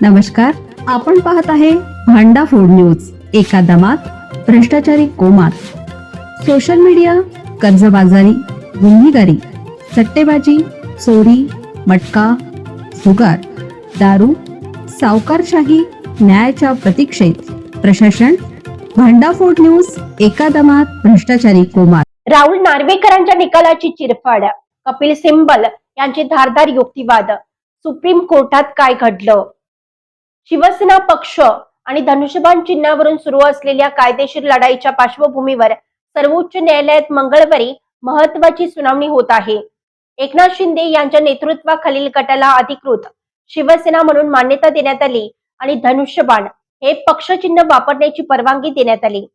नमस्कार, आपण पाहत आहे भांडा फूड न्यूज. एका दमात भ्रष्टाचारी कोमात. सोशल मीडिया, कर्जबाजारी, गुन्हेगारी, सट्टेबाजी, चोरी, मटका, जुगार, दारू, सावकारशाही, न्यायाच्या प्रतीक्षेत प्रशासन. भांडा फूड न्यूज. एका दमात भ्रष्टाचारी कोमात. राहुल नार्वेकरांच्या निकालाची चिरफाड. कपिल सिब्बल यांचे धारदार युक्तिवाद. सुप्रीम कोर्टात काय घडलं? शिवसेना पक्ष आणि धनुष्यबाण चिन्हावरून सुरू असलेल्या कायदेशीर लढाईच्या पार्श्वभूमीवर सर्वोच्च न्यायालयात मंगळवारी महत्त्वाची सुनावणी होत आहे. एकनाथ शिंदे यांच्या नेतृत्वाखालील गटाला अधिकृत शिवसेना म्हणून मान्यता देण्यात आली आणि धनुष्यबाण हे पक्षचिन्ह वापरण्याची परवानगी देण्यात आली.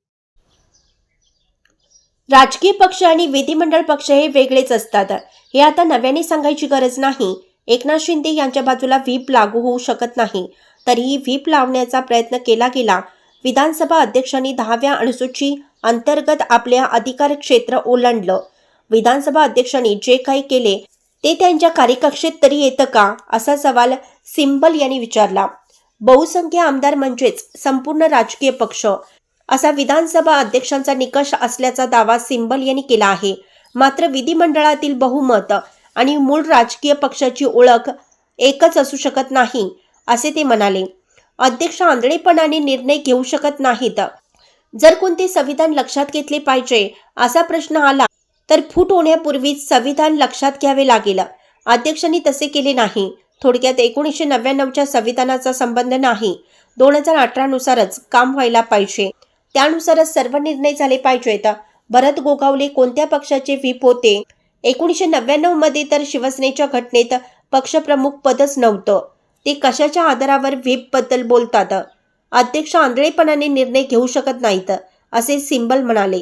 राजकीय पक्ष आणि विधिमंडळ पक्ष हे वेगळेच असतात, हे आता नव्याने सांगायची गरज नाही. एकनाथ शिंदे यांच्या बाजूला व्हीप लागू होऊ शकत नाही, तरीही व्हीप लावण्याचा प्रयत्न केला गेला. विधानसभा अध्यक्षांनी 10व्या अनुसूची अंतर्गत आपल्या अधिकार क्षेत्र ओलांडलं. विधानसभा अध्यक्षांनी जे काही केले ते त्यांच्या कार्यकक्षेत तरी येतं का, असा सवाल सिब्बल यांनी विचारला. बहुसंख्य आमदार म्हणजेच संपूर्ण राजकीय पक्ष असा विधानसभा अध्यक्षांचा निकष असल्याचा दावा सिब्बल यांनी केला आहे. मात्र विधिमंडळातील बहुमत आणि मूळ राजकीय पक्षाची ओळख एकच असू शकत नाही, असे ते म्हणाले. अध्यक्ष आंधळेपणाने निर्णय घेऊ शकत नाहीत. जर कोणते संविधान लक्षात घेतले पाहिजे असा प्रश्न आला तर फूट होण्यापूर्वीच संविधान लक्षात घ्यावे लागेल. अध्यक्षांनी तसे केले नाही. थोडक्यात 1999च्या संविधानाचा संबंध नाही. 2018 नुसारच काम व्हायला पाहिजे, त्यानुसारच सर्व निर्णय झाले पाहिजेत. भरत गोगावले कोणत्या पक्षाचे व्हीप होते? 1999 मध्ये तर शिवसेनेच्या घटनेत पक्षप्रमुख पदच नव्हतं. ते कशाच्या आधारावर व्हीप बद्दल बोलतात? अध्यक्ष आंधळेपणाने निर्णय घेऊ शकत नाहीत, असे सिब्बल म्हणाले.